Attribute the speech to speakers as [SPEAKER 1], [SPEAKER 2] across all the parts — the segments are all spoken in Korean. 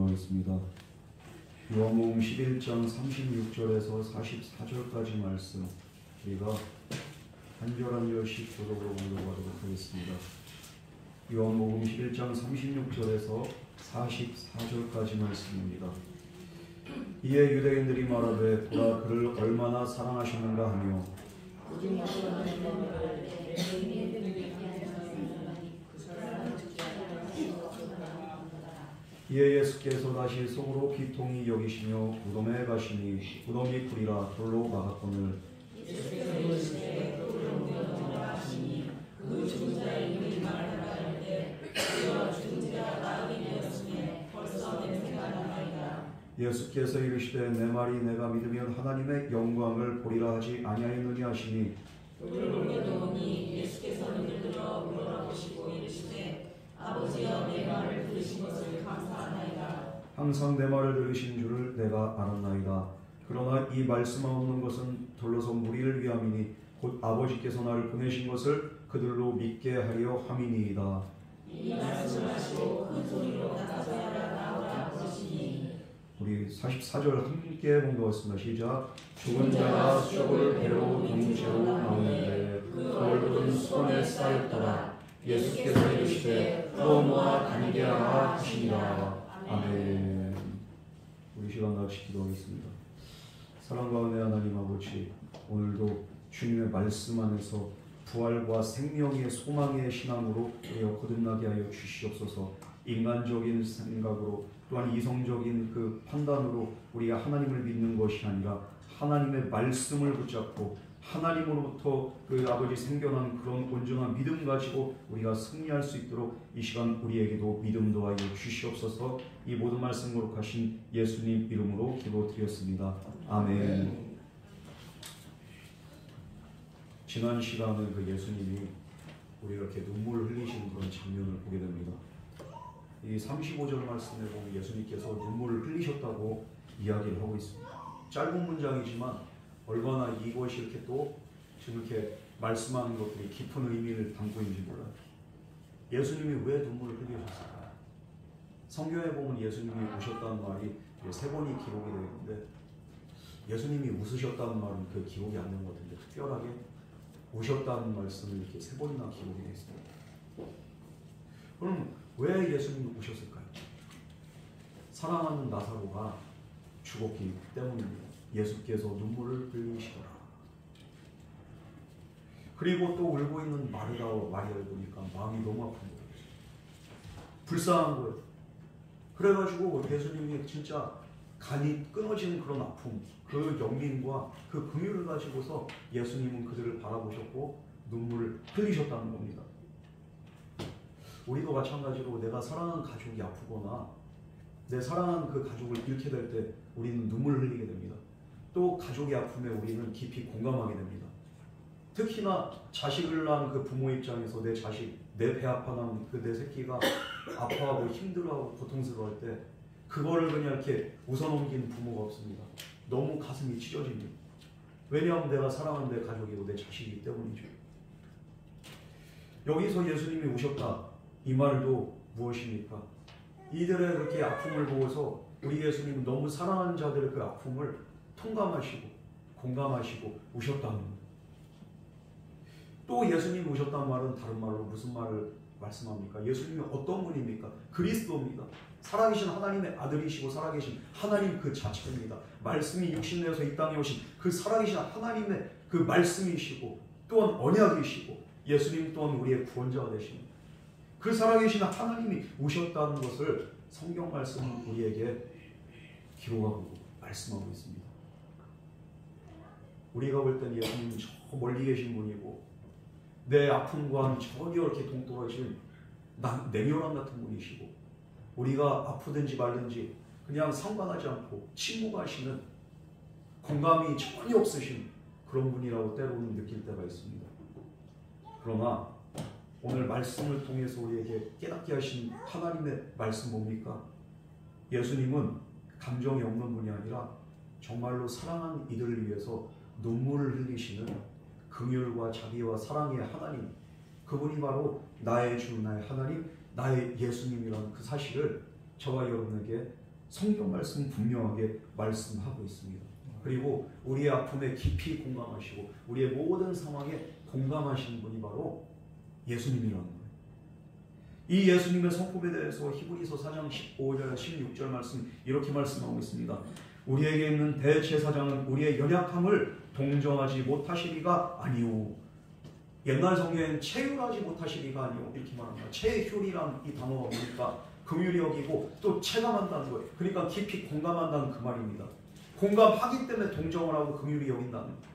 [SPEAKER 1] 하겠습니다. 요한복음 11장 36절에서 44절까지 말씀 우리가 한 절 한 절씩 교독으로 공독하도록 하겠습니다. 요한복음 11장 36절에서 44절까지 말씀입니다. 이에 유대인들이 말하되 보라 그를 얼마나 사랑하셨는가 하며 이에 예수께서 다시 속으로 비통히 여기시며 무덤에 가시니 무덤이 풀이라 돌로 막았거늘 예수께서 이르시되 돌을 옮겨 가시니 그 죽은 자의 이름이 말하라 때 그여 죽은 자가 나으리 되었으니 벌써 냄새가 나나이다. 예수께서 이르시되 내 말이 내가 믿으면 하나님의 영광을 보리라 하지 아니하였느냐 하시니 돌을 옮겨놓으니 예수께서 눈을 들어 물어보시고 이르시되 아버지여 내 말을 들으신 것을 감사하나이다. 항상 내 말을 들으신 줄을 내가 알았나이다. 그러나 이 말씀만 없는 것은 돌로서 무리를 위함이니 곧 아버지께서 나를 보내신 것을 그들로 믿게 하려 함이니이다. 이 말씀을 하시고 큰 소리로 나사로야 나오라 부르시니 우리 44절 함께 봉독하겠습니다. 시작. 죽은 자가 수족을 배로 동체로 나오는데 그 얼굴은 수건에 쌓였더라. 예수께서 이르시되 풀어모아 다니게 하라 하시니라. 아멘. 우리 시간 같이 기도하겠습니다. 사랑과 은혜 하나님 아버지, 오늘도 주님의 말씀 안에서 부활과 생명의 소망의 신앙으로 우리가 거듭나게 하여 주시옵소서. 인간적인 생각으로 또한 이성적인 그 판단으로 우리가 하나님을 믿는 것이 아니라 하나님의 말씀을 붙잡고 하나님으로부터 그 아버지 생겨난 그런 온전한 믿음 가지고 우리가 승리할 수 있도록 이 시간 우리에게도 믿음 더하여 주시옵소서. 이 모든 말씀 거룩하신 예수님 이름으로 기도드렸습니다. 아멘. 지난 시간에 그 예수님이 우리가 이렇게 눈물을 흘리시는 그런 장면을 보게 됩니다. 이 35절 말씀에 보면 예수님께서 눈물을 흘리셨다고 이야기를 하고 있습니다. 짧은 문장이지만 얼마나 이것이 이렇게 또 지금 이렇게 말씀하는 것들이 깊은 의미를 담고 있는지 몰라요. 예수님이 왜 눈물을 흘리셨을까요? 성경에 보면 예수님이 우셨다는 말이 3번이 기록이 되어 있는데 예수님이 웃으셨다는 말은 그 기록이 안 된 것 같은데 특별하게 우셨다는 말씀을 이렇게 3번이나 기록이 되어 있습니다. 그럼 왜 예수님이 우셨을까요? 사랑하는 나사로가 죽었기 때문입니다. 예수께서 눈물을 흘리시더라. 그리고 또 울고 있는 마르다와 마리아를 보니까 마음이 너무 아픈 거예요. 불쌍한 거예요. 그래가지고 예수님이 진짜 간이 끊어지는 그런 아픔, 그 연민과 그 긍휼을 가지고서 예수님은 그들을 바라보셨고 눈물을 흘리셨다는 겁니다. 우리도 마찬가지로 내가 사랑하는 가족이 아프거나 내 사랑하는 그 가족을 잃게 될 때 우리는 눈물을 흘리게 됩니다. 또 가족이 아픔에 우리는 깊이 공감하게 됩니다. 특히나 자식을 낳은 그 부모 입장에서 내 자식, 내 배 아파 낳은 그 내 새끼가 아파하고 힘들어하고 고통스러워할 때 그거를 그냥 이렇게 웃어넘기는 부모가 없습니다. 너무 가슴이 찢어집니다. 왜냐하면 내가 사랑하는 내 가족이고 내 자식이기 때문이죠. 여기서 예수님이 우셨다. 이 말도 무엇입니까? 이들의 그렇게 아픔을 보고서 우리 예수님은 너무 사랑하는 자들의 그 아픔을 통감하시고 공감하시고 우셨다는 겁니다. 또 예수님이 우셨다는 말은 다른 말로 무슨 말을 말씀합니까? 예수님이 어떤 분입니까? 그리스도입니다. 살아계신 하나님의 아들이시고 살아계신 하나님 그 자체입니다. 말씀이 육신되어서 이 땅에 오신 그 살아계신 하나님의 그 말씀이시고 또한 언약이시고 예수님 또한 우리의 구원자가 되십니다. 그 살아계신 하나님이 오셨다는 것을 성경 말씀은 우리에게 기록하고 말씀하고 있습니다. 우리가 볼 땐 예수님은 저 멀리 계신 분이고 내 아픔과 저기 이렇게 동떨어진 냉혈한 같은 분이시고 우리가 아프든지 말든지 그냥 상관하지 않고 침묵하시는 공감이 전혀 없으신 그런 분이라고 때로는 느낄 때가 있습니다. 그러나 오늘 말씀을 통해서 우리에게 깨닫게 하신 하나님의 말씀 뭡니까? 예수님은 감정이 없는 분이 아니라 정말로 사랑하는 이들을 위해서 눈물을 흘리시는 긍휼과 자비와 사랑의 하나님, 그분이 바로 나의 주, 나의 하나님, 나의 예수님이라는 그 사실을 저와 여러분에게 성경 말씀 분명하게 말씀하고 있습니다. 그리고 우리의 아픔에 깊이 공감하시고 우리의 모든 상황에 공감하시는 분이 바로 예수님이라는 거예요. 이 예수님의 성품에 대해서 히브리서 4장 15절 16절 말씀 이렇게 말씀하고 있습니다. 우리에게 있는 대제사장은 우리의 연약함을 동정하지 못하시리가 아니오. 옛날 성경에는 체휼하지 못하시리가 아니오 이렇게 말합니다. 체휼이란 이 단어가 보니까 긍휼히 여기고 또 체감한다는 거예요. 그러니까 깊이 공감한다는 그 말입니다. 공감하기 때문에 동정을 하고 긍휼히 여긴다는 거예요.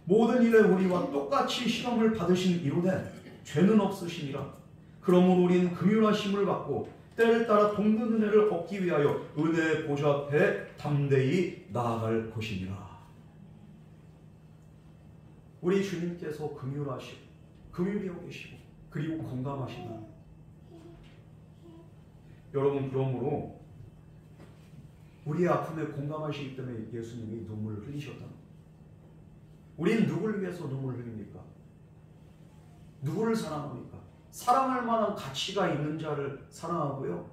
[SPEAKER 1] 모든 일에 우리와 똑같이 시험을 받으신 이로되 죄는 없으시니라. 그러므로 우리는 긍휼하심을 받고 때를 따라 돕는 은혜를 얻기 위하여 은혜의 보좌 앞에 담대히 나아갈 것이니라. 우리 주님께서 긍휼하시고 긍휼히 여기시고 그리고 공감하시는 여러분, 그러므로 우리의 아픔에 공감하시기 때문에 예수님이 눈물을 흘리셨다는 거예요. 우리는 누구를 위해서 눈물을 흘립니까? 누구를 사랑합니까? 사랑할 만한 가치가 있는 자를 사랑하고요.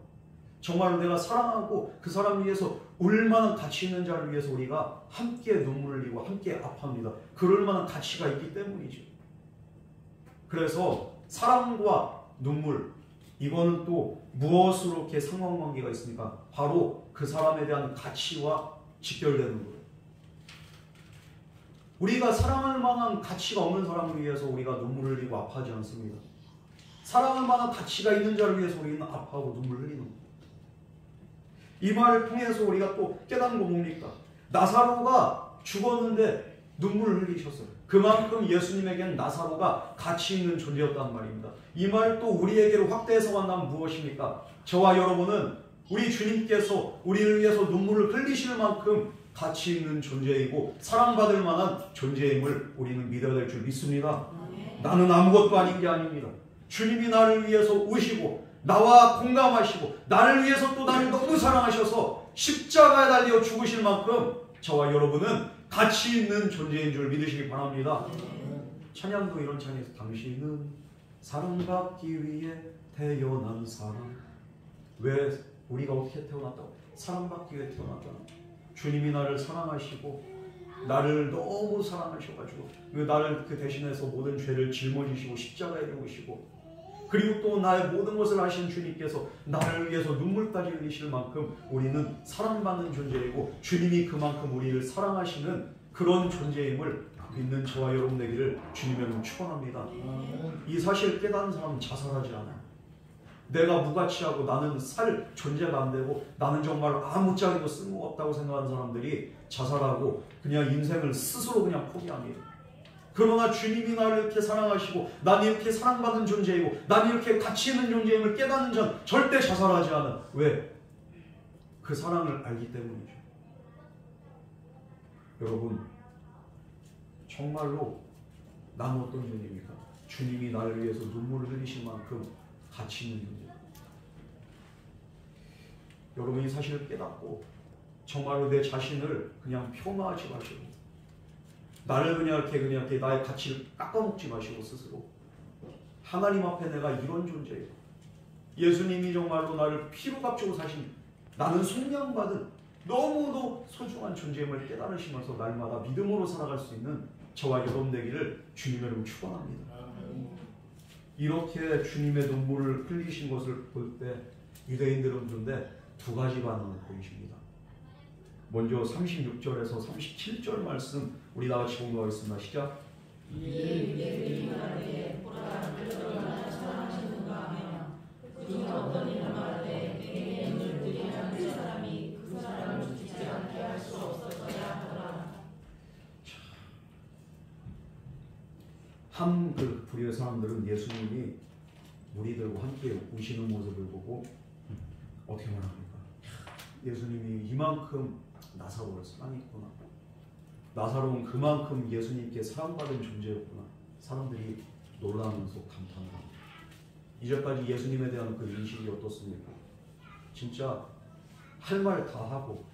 [SPEAKER 1] 정말로 내가 사랑하고 그 사람을 위해서 울 만한 가치 있는 자를 위해서 우리가 함께 눈물을 흘리고 함께 아파합니다. 그럴 만한 가치가 있기 때문이죠. 그래서 사랑과 눈물, 이거는 또 무엇으로 이렇게 상관관계가 있습니까? 바로 그 사람에 대한 가치와 직결되는 거예요. 우리가 사랑할 만한 가치가 없는 사람을 위해서 우리가 눈물을 흘리고 아파하지 않습니다. 사랑할 만한 가치가 있는 자를 위해서 우리는 아파하고 눈물을 흘리는 거예요. 이 말을 통해서 우리가 또 깨닫는 거 뭡니까? 나사로가 죽었는데 눈물을 흘리셨어요. 그만큼 예수님에게는 나사로가 가치 있는 존재였단 말입니다. 이 말을 또 우리에게로 확대해서 만나면 무엇입니까? 저와 여러분은 우리 주님께서 우리를 위해서 눈물을 흘리실 만큼 가치 있는 존재이고 사랑받을 만한 존재임을 우리는 믿어야 될 줄 믿습니다. 나는 아무것도 아닌 게 아닙니다. 주님이 나를 위해서 우시고 나와 공감하시고 나를 위해서 또 나를 너무 사랑하셔서 십자가에 달려 죽으실 만큼 저와 여러분은 가치 있는 존재인 줄 믿으시기 바랍니다. 찬양도 이런 찬양에서 당신은 사랑받기 위해 태어난 사람. 왜 우리가 어떻게 태어났다고? 사랑받기 위해 태어났다는. 주님이 나를 사랑하시고 나를 너무 사랑하셔가지고 나를 그 대신해서 모든 죄를 짊어지시고 십자가에 죽으시고 그리고 또 나의 모든 것을 하신 주님께서 나를 위해서 눈물까지 흘리실 만큼 우리는 사랑받는 존재이고 주님이 그만큼 우리를 사랑하시는 그런 존재임을 믿는 저와 여러분 되기를 주님의 이름으로 축원합니다. 이 사실 깨닫는 사람은 자살하지 않아요. 내가 무가치하고 나는 살 존재가 안 되고 나는 정말 아무짝에도 쓸모가 없다고 생각하는 사람들이 자살하고 그냥 인생을 스스로 그냥 포기합니다. 그러나 주님이 나를 이렇게 사랑하시고 난 이렇게 사랑받는 존재이고 난 이렇게 가치 있는 존재임을 깨닫는 자는 절대 자살하지 않아. 왜? 그 사랑을 알기 때문이죠. 여러분, 정말로 나는 어떤 존재입니까? 주님이 나를 위해서 눈물을 흘리실 만큼 가치 있는 존재. 여러분이 사실을 깨닫고 정말로 내 자신을 그냥 폄하하지 마시고 나를 그냥 이렇게 나의 가치를 깎아먹지 마시고 스스로 하나님 앞에 내가 이런 존재예요. 예수님이 정말로 나를 피로 값주고 사신 나는 속량받은 너무도 소중한 존재임을 깨달으시면서 날마다 믿음으로 살아갈 수 있는 저와 여러분 되기를 주님의 이름으로 축원합니다. 이렇게 주님의 눈물을 흘리신 것을 볼 때 유대인들은 그런데 두 가지 반응을 보이십니다. 먼저 36절에서 37절 말씀 우리 다 같이 공부하겠습니다. 시작.
[SPEAKER 2] 유대인들이 말하되 보라 그들은 사랑하시는가 하며 그중 어떤 이는 말하되 내게 눈물들이 하는 사람이 그 사람을 죽지 않게 할 수 없었어야 하더라.
[SPEAKER 1] 한 그 부류의 사람들은 예수님이 무리들과 함께 우시는 모습을 보고 어떻게 말합니까? 예수님이 이만큼 나사로를 사랑했구나. 나사로는 그만큼 예수님께 사랑받은 존재였구나. 사람들이 놀라면서 감탄을 합니다. 이제까지 예수님에 대한 그 인식이 어떻습니까? 진짜 할 말 다 하고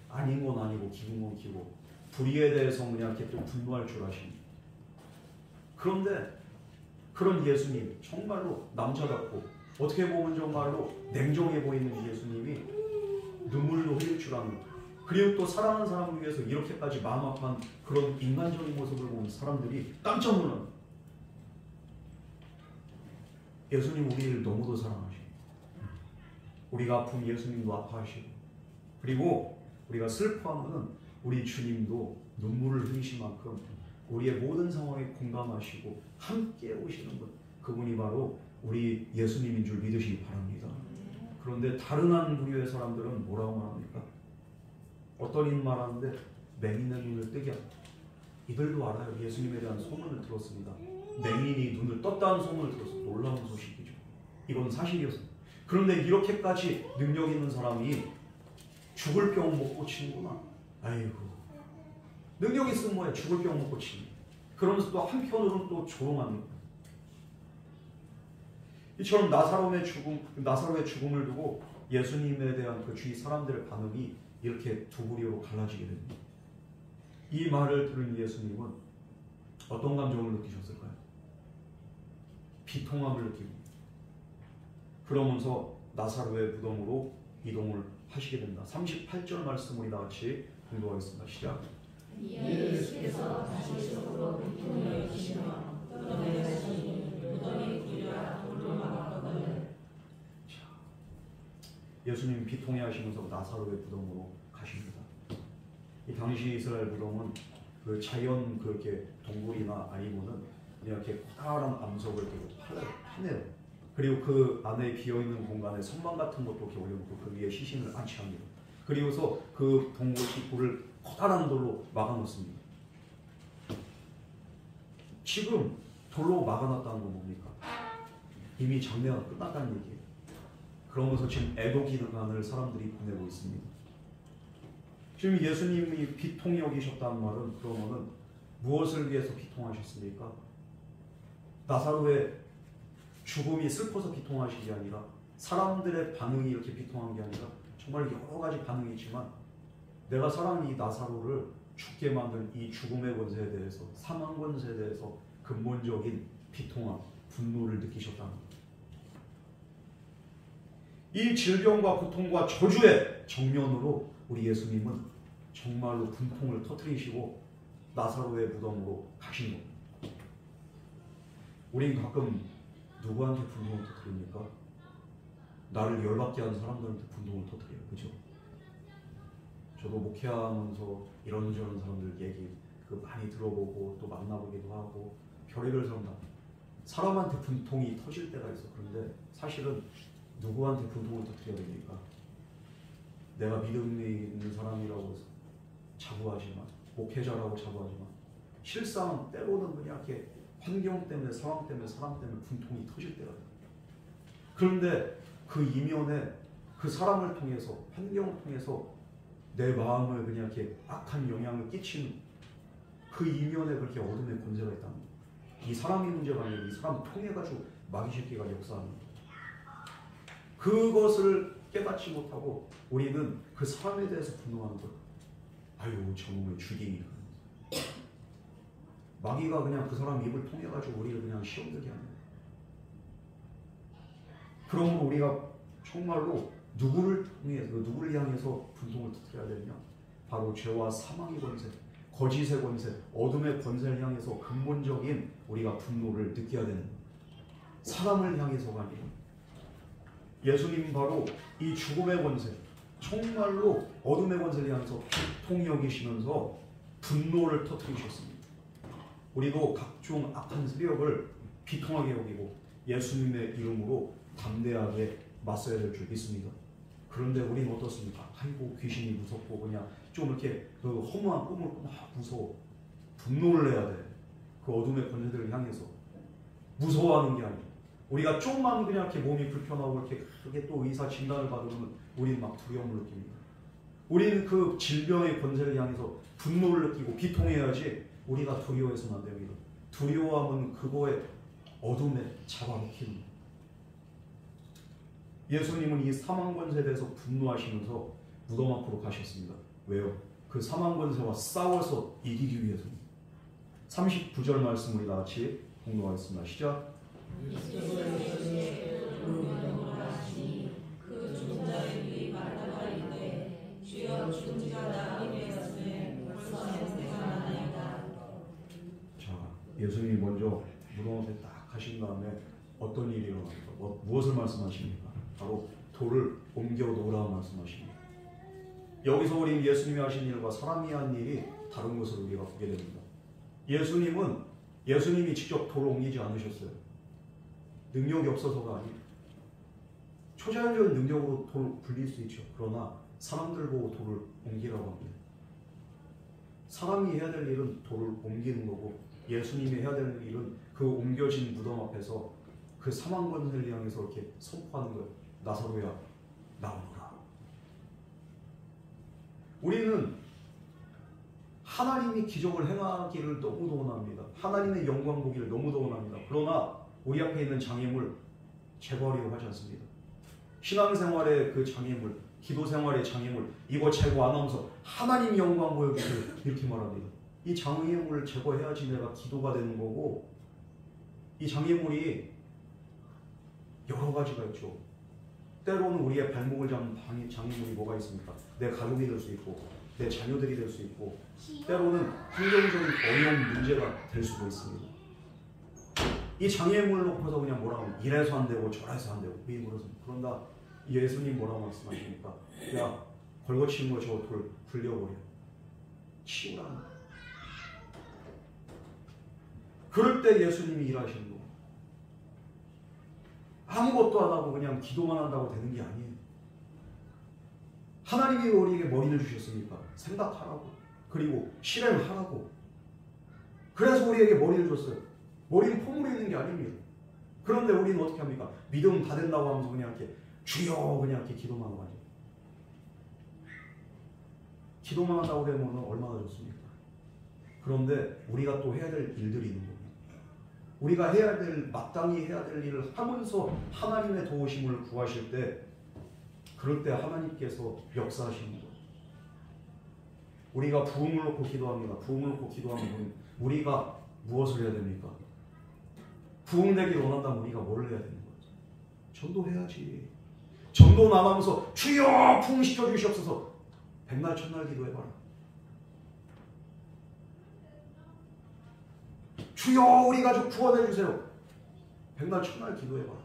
[SPEAKER 1] 아닌 건 아니고 기분 건 기고 불의에 대해서 그냥 이렇게 또 분노할 줄 아십니다. 그런데 그런 예수님 정말로 남자답고 어떻게 보면 정말로 냉정해 보이는 예수님이 눈물도 흘릴 줄 아는, 그리고 또 사랑하는 사람을 위해서 이렇게까지 마음 아파한 그런 인간적인 모습을 본 사람들이 깜짝 놀란, 예수님 우리를 너무도 사랑하시고, 우리가 아프면 예수님도 아파하시고, 그리고 우리가 슬퍼하면 우리 주님도 눈물을 흘리신 만큼 우리의 모든 상황에 공감하시고 함께 오시는 분, 그분이 바로 우리 예수님인 줄 믿으시기 바랍니다. 그런데 다른 한 부류의 사람들은 뭐라고 말합니까? 어떤 이는 말하는데 맹인의 눈을 뜨게 합니다. 이들도 알아요. 예수님에 대한 소문을 들었습니다. 맹인이 눈을 떴다는 소문을 들어서 놀라운 소식이죠. 이건 사실이었습니다. 그런데 이렇게까지 능력 있는 사람이 죽을 병 못 고치는구나. 아이고, 능력 있으면 뭐야? 죽을 병 못 고치는. 그러면서 또 한편으로는 또 조롱합니다. 이처럼 나사로의 죽음을 두고 예수님에 대한 그 주위 사람들의 반응이 이렇게 두 부류로 갈라지게 됩니다. 이 말을 들은 예수님은 어떤 감정을 느끼셨을까요? 비통함을 느끼고, 그러면서 나사로의 무덤으로 이동을 하시게 됩니다. 38절 말씀 우리 다 같이 공부하겠습니다. 시작.
[SPEAKER 2] 예수께서 다시 속으로 비통을 여기시며 무덤에 가시니 무덤이 굴려 돌로 막았거늘.
[SPEAKER 1] 예수님 비통해 하시면서 나사로의 무덤으로 가십니다. 이 당시 이스라엘 무덤은 그 자연 그렇게 동굴이나 아니면은 그냥 이렇게 커다란 암석을 파내요. 그리고 그 안에 비어있는 공간에 선반 같은 것도 이렇게 올려놓고 그 위에 시신을 안치합니다. 그리고서 그 동굴 입구를 커다란 돌로 막아놓습니다. 지금 돌로 막아놨다는 건 뭡니까? 이미 장례가 끝났다는 얘기예요. 그러면서 지금 애도 기능하는 사람들이 보내고 있습니다. 지금 예수님이 비통히 여기셨다는 말은 그러면은 무엇을 위해서 비통하셨습니까? 나사로의 죽음이 슬퍼서 비통하신 게 아니라, 사람들의 반응이 이렇게 비통한 게 아니라, 정말 여러 가지 반응이 있지만 내가 사랑하는 이 나사로를 죽게 만든 이 죽음의 권세에 대해서, 사망 권세에 대해서 근본적인 비통함, 분노를 느끼셨다는 것. 이 질병과 고통과 저주의 정면으로 우리 예수님은 정말로 분통을 터뜨리시고 나사로의 무덤으로 가신 겁니다. 우린 가끔 누구한테 분통을 터뜨립니까? 나를 열받게 하는 사람들한테 분통을 터뜨려요. 그죠? 저도 목회하면서 이런저런 사람들 얘기 많이 들어보고 또 만나보기도 하고 별의별 사람한테 분통이 터질 때가 있어. 그런데 사실은 누구한테 분통을 터뜨려야 됩니까? 내가 믿음이 있는 사람이라고 자부하지만, 목회자라고 자부하지만, 실상 때로는 그냥 이렇게 환경 때문에, 상황 때문에, 사람 때문에 분통이 터질 때가 있어요. 그런데 그 이면에 그 사람을 통해서, 환경을 통해서 내 마음을 그냥 이렇게 악한 영향을 끼치는 그 이면에 그렇게 어둠의 권세가 있다는 거예요. 이 사람이 문제가 아니라 이 사람 통해가지고 마귀 새끼가 역사하는 거예요. 그것을 깨닫지 못하고 우리는 그 사람에 대해서 분노하는 거예요. 아유, 저놈의 죽이니까. 마귀가 그냥 그 사람 입을 통해가지고 우리를 그냥 시험들게 하는 거예요. 그러므로 우리가 정말로 누구를 향해서 분통을 터뜨려야 되느냐? 바로 죄와 사망의 권세, 거짓의 권세, 어둠의 권세를 향해서 근본적인 우리가 분노를 느껴야 되는 거예요. 사람을 향해서가 아니라. 예수님은 바로 이 죽음의 권세, 정말로 어둠의 권세를 향해서 비통히 여기시면서 분노를 터뜨리셨습니다. 우리도 각종 악한 세력을 비통하게 여기고 예수님의 이름으로 담대하게 맞서야 될 줄 믿습니다. 그런데 우리는 어떻습니까? 아이고, 귀신이 무섭고 그냥 좀 이렇게 그 허무한 꿈을 꾸면 무서워. 분노를 해야 돼. 그 어둠의 권세들을 향해서. 무서워하는 게 아니에요. 우리가 좀만 그냥 이렇게 몸이 불편하고 이렇게 크게 또 의사 진단을 받으면 우리는 막 두려움을 느낍니다. 우리는 그 질병의 권세를 향해서 분노를 느끼고 비통해야지 우리가 두려워해서는 안 됩니다. 두려워하면 그거에 어둠에 잡아먹히는 거예요. 예수님은 이 사망 권세에 대해서 분노하시면서 무덤 앞으로 가셨습니다. 왜요? 그 사망 권세와 싸워서 이기기 위해서입니다. 39절 말씀 우리 다 같이 공동하겠습니다. 시작.
[SPEAKER 2] 그 죽은 자의 눈이 말다가 이르되 주여 죽은 지가 나흘이 되었으니 벌써 냄새가 나나이다.
[SPEAKER 1] 자, 예수님이 먼저 무덤 앞에 딱 가신 다음에 어떤 일이 일어납니까? 무엇을 말씀하십니까? 바로 돌을 옮겨 놓으라 말씀하십니다. 여기서 우리 예수님이 하신 일과 사람이 한 일이 다른 것을 우리가 보게 됩니다. 예수님이 직접 돌을 옮기지 않으셨어요. 능력이 없어서가 아니에요. 초자연적인 능력으로 돌을 굴릴 수 있죠. 그러나 사람들 보고 돌을 옮기라고 합니다. 사람이 해야 될 일은 돌을 옮기는 거고, 예수님이 해야 될 일은 그 옮겨진 무덤 앞에서 그 사망 권세를 향해서 이렇게 선포하는 거예요. 나사로야, 나오너라. 우리는 하나님이 기적을 행하기를 너무도 원합니다. 하나님의 영광 보기를 너무도 원합니다. 그러나 우리 앞에 있는 장애물 제거하려고 하지 않습니다. 신앙생활의 그 장애물, 기도생활의 장애물, 이거 제거 안 하면서 하나님 영광 보여주세요 이렇게 말합니다. 이 장애물을 제거해야지 내가 기도가 되는 거고, 이 장애물이 여러 가지가 있죠. 때로는 우리의 발목을 잡는 장애물이 뭐가 있습니까? 내 가족이 될 수 있고, 내 자녀들이 될 수 있고, 때로는 환경적인 어려운 문제가 될 수도 있습니다. 이 장애물을 놓고서 그냥 뭐라고 하면 이래서 안 되고 저래서 안 되고 왜 그러습니까? 그런다 예수님 뭐라고 말씀하십니까? 야, 걸거치는 거 저 돌 굴려버려. 치우라는 거예요. 그럴 때 예수님이 일하시는 거예요. 아무것도 안 하고 그냥 기도만 한다고 되는 게 아니에요. 하나님이 우리에게 머리를 주셨으니까 생각하라고, 그리고 실행하라고. 그래서 우리에게 머리를 줬어요. 머리는 폼으로 있는 게 아닙니다. 그런데 우리는 어떻게 합니까? 믿음 다 된다고 하면서 그냥 이렇게 주여 그냥 이렇게 기도만 하고 하죠. 기도만 한다고 되면 얼마나 좋습니까? 그런데 우리가 또 해야 될 일들이 있는 겁니다. 우리가 해야 될, 마땅히 해야 될 일을 하면서 하나님의 도우심을 구하실 때, 그럴 때 하나님께서 역사하시는 거예요. 우리가 부흥을 놓고 기도합니다. 부흥을 놓고 기도하면 우리가 무엇을 해야 됩니까? 부흥되기를 원한다면 우리가 뭘 해야 되는 거죠? 전도해야지. 전도 안 하면서 주여 부흥시켜 주시옵소서. 백날 천날 기도해봐라. 주여 우리 가족 구원해 주세요. 백날 천날 기도해봐라.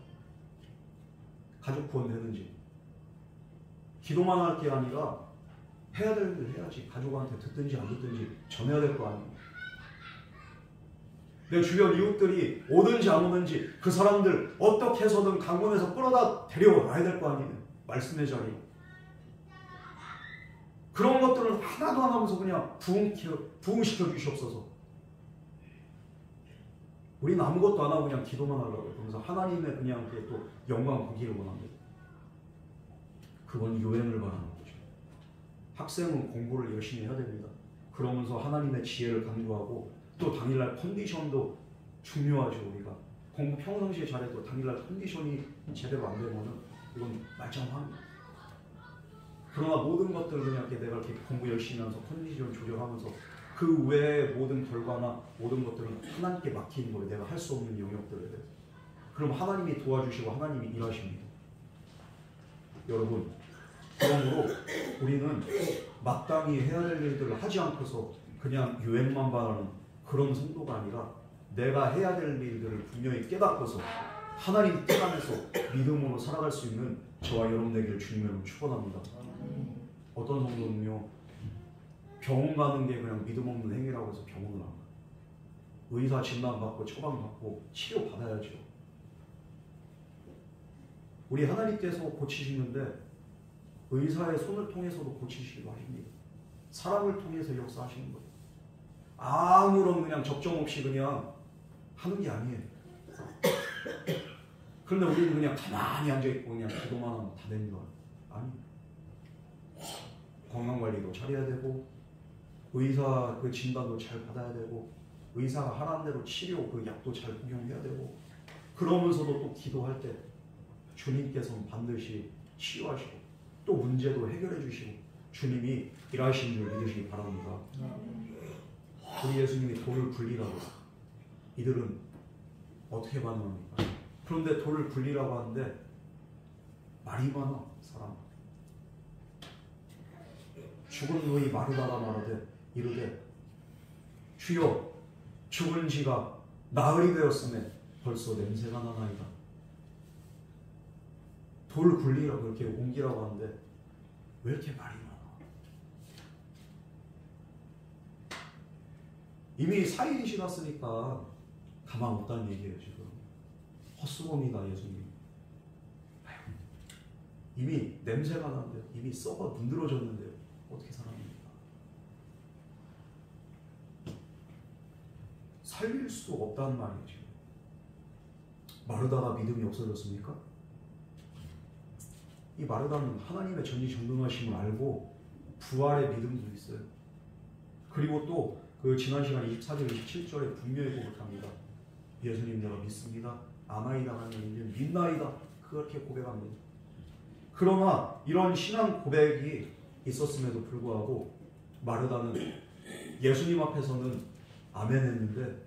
[SPEAKER 1] 가족 구원되는지. 기도만 할 게 아니라 해야 될 일을 해야지. 가족한테 듣든지 안 듣든지 전해야 될 거 아닙니까? 내 주변 이웃들이 오든지 안 오든지 그 사람들 어떻게 해서든 강권에서 끌어다 데려와야 될 거 아니에요. 말씀의 자리. 그런 것들을 하나도 안 하면서 그냥 부흥시켜 주시옵소서. 우리는 아무것도 안 하고 그냥 기도만 하려고. 그러면서 하나님의 그냥 또 영광 보기를 원합니다. 그건 요행을 바라는 거죠. 학생은 공부를 열심히 해야 됩니다. 그러면서 하나님의 지혜를 강조하고, 또 당일날 컨디션도 중요하죠. 우리가 공부 평상시에 잘해도 당일날 컨디션이 제대로 안 되면은 이건 말짱합니다. 그러나 모든 것들 그냥 이렇게 내가 이렇게 공부 열심히 하면서 컨디션 조절하면서 그 외의 모든 결과나 모든 것들은 하나님께 맡기는 거예요. 내가 할 수 없는 영역들에 대해서. 그럼 하나님이 도와주시고 하나님이 일하십니다. 여러분, 그러므로 우리는 마땅히 해야 될 일들을 하지 않고서 그냥 유행만 바라는 그런 성도가 아니라, 내가 해야 될 일들을 분명히 깨닫고서 하나님 뜻 안에서 믿음으로 살아갈 수 있는 저와 여러분 되기를 주님으로 축원합니다. 어떤 성도는요, 병원 가는 게 그냥 믿음 없는 행위라고 해서 병원을 안 가요. 의사 진단받고 처방받고 치료받아야죠. 우리 하나님께서 고치시는데 의사의 손을 통해서도 고치시기도 하십니다. 사람을 통해서 역사하시는 거예요. 아무런 그냥 적정 없이 그냥 하는 게 아니에요. 그런데 우리는 그냥 가만히 앉아있고 그냥 기도만 하면 다 되는 거 아니에요. 건강관리도 잘해야 되고, 의사 그 진단도 잘 받아야 되고, 의사가 하라는 대로 치료 그 약도 잘 복용해야 되고, 그러면서도 또 기도할 때 주님께서는 반드시 치유하시고 또 문제도 해결해 주시고 주님이 일하시는 줄 믿으시기 바랍니다. 우리 예수님이 돌을 굴리라고, 이들은 어떻게 반응합니까? 그런데 돌을 굴리라고 하는데 말이 많아 사람. 죽은 노이 마르다가 말하되 이르되 주여 죽은 지가 나흘이 되었음에 벌써 냄새가 나나이다. 돌 굴리라고 이렇게 옮기라고 하는데 왜 이렇게 말이 많아? 이미 4일이 지났으니까 가만 없다는 얘기예요. 지금 헛수고입니다. 예수님. 이미 냄새가 나는데요. 이미 썩어 문드러졌는데요. 어떻게 살아납니까? 살릴 수 없다는 말이죠. 마르다가 믿음이 없어졌습니까? 이 마르다는 하나님의 전지전능하심을 알고 부활의 믿음도 있어요. 그리고 또 그 지난 시간 24절 27절에 분명히 고백합니다. 예수님 내가 믿습니다. 아나이다 하나님 믿나이다. 그렇게 고백합니다. 그러나 이런 신앙 고백이 있었음에도 불구하고 마르다는 예수님 앞에서는 아멘 했는데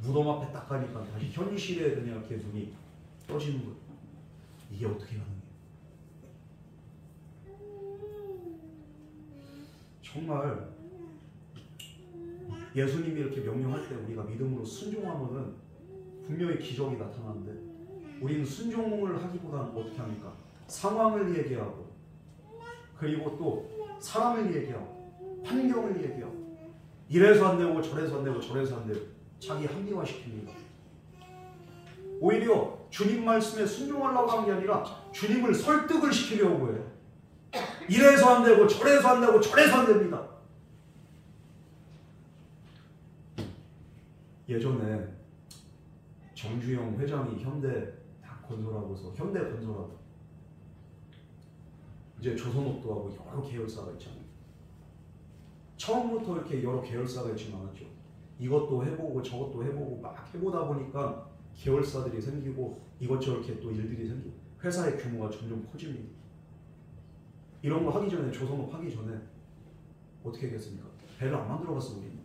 [SPEAKER 1] 무덤 앞에 딱 가니까 다시 현실에 그냥 이렇게 눈이 떠지는 거예요. 이게 어떻게 가능해요? 정말 예수님이 이렇게 명령할 때 우리가 믿음으로 순종하면은 분명히 기적이 나타나는데 우리는 순종을 하기보다는 어떻게 합니까? 상황을 얘기하고 그리고 또 사람을 얘기하고 환경을 얘기하고 이래서 안 되고 저래서 안 되고 저래서 안 되고 자기 합리화시킵니다. 오히려 주님 말씀에 순종하려고 하는 게 아니라 주님을 설득을 시키려고 해요. 이래서 안 되고 저래서 안 되고 저래서 안 됩니다. 예전에 정주영 회장이 현대 건설하고서 현대 건설하고 이제 조선업도하고 여러 계열사가 있잖아요. 처음부터 이렇게 여러 계열사가 있지는 않았죠. 이것도 해보고 저것도 해보고 막 해보다 보니까 계열사들이 생기고 이것저것 이렇게 또 일들이 생기고 회사의 규모가 점점 커집니다. 이런 거 하기 전에 조선업 하기 전에 어떻게 했겠습니까? 배를 안 만들어봤어 우리는.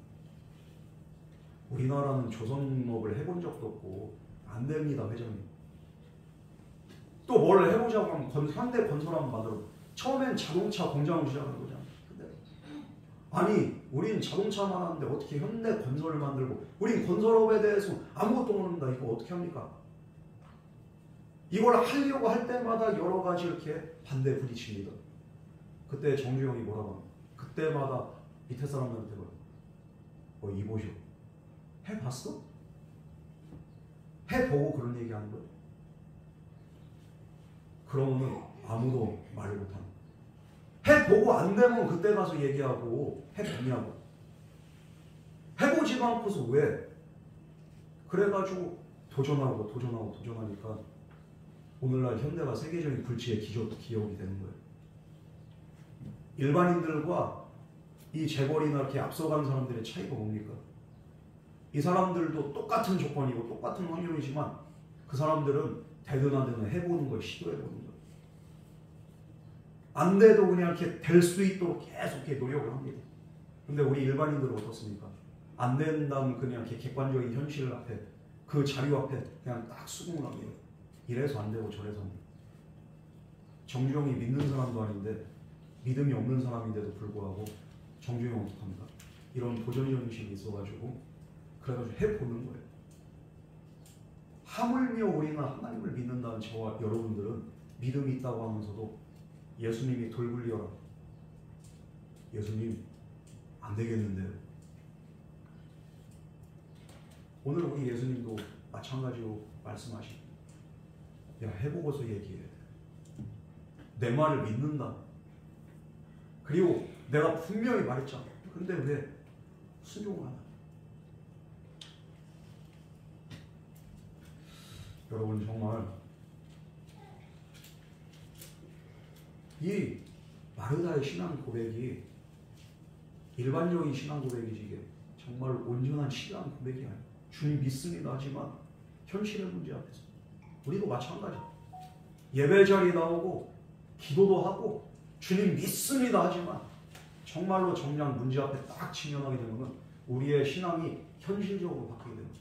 [SPEAKER 1] 우리나라는 조선업을 해본 적도 없고 안 됩니다 회장님. 또 뭘 해보자고 하면 현대 건설 한번 만들어. 처음엔 자동차 공장을 시작하는 거잖아요. 아니 우린 자동차만 하는데 어떻게 현대 건설을 만들고 우린 건설업에 대해서 아무것도 모른다. 이거 어떻게 합니까? 이걸 하려고 할 때마다 여러 가지 이렇게 반대 부딪힙니다. 그때 정주영이 뭐라고 합니까? 그때마다 밑에 사람들한테 이보시오. 해봤어? 해보고 그런 얘기 하는 거예요? 그러면은 아무도 말을 못하는 거예요. 해보고 안 되면 그때 가서 얘기하고 해봤냐고. 해보지도 않고서 왜? 그래가지고 도전하니까 오늘날 현대가 세계적인 불치의 기억이 되는 거예요. 일반인들과 이 재벌이나 이렇게 앞서간 사람들의 차이가 뭡니까? 이 사람들도 똑같은 조건이고 똑같은 환경이지만 그 사람들은 되든 안 되든 해보는 걸 시도해보는 거예요. 안 돼도 그냥 이렇게 될 수 있도록 계속 이렇게 노력을 합니다. 근데 우리 일반인들은 어떻습니까? 안 된다면 그냥 이렇게 객관적인 현실 앞에 그 자료 앞에 그냥 딱 수긍을 합니다. 이래서 안 되고 저래서 안 되고. 정주영이 믿는 사람도 아닌데 믿음이 없는 사람인데도 불구하고 정주영은 어떡합니까? 이런 도전정신이 있어가지고 그래가지고 해보는 거예요. 하물며 우리는 하나님을 믿는다는 저와 여러분들은 믿음이 있다고 하면서도 예수님이 돌 굴리어라. 예수님 안 되겠는데요. 오늘 우리 예수님도 마찬가지로 말씀하시고 야 해보고서 얘기해. 내 말을 믿는다. 그리고 내가 분명히 말했잖아. 근데 왜 순종을 하나? 여러분 정말 이 마르다의 신앙 고백이 일반적인 신앙 고백이지 이게 정말 온전한 신앙 고백이 아니에요. 주님 믿습니다 하지만 현실의 문제 앞에서 우리도 마찬가지. 예배 자리에 나오고 기도도 하고 주님 믿습니다 하지만 정말로 정작 문제 앞에 딱 직면하게 되면 우리의 신앙이 현실적으로 바뀌게 됩니다.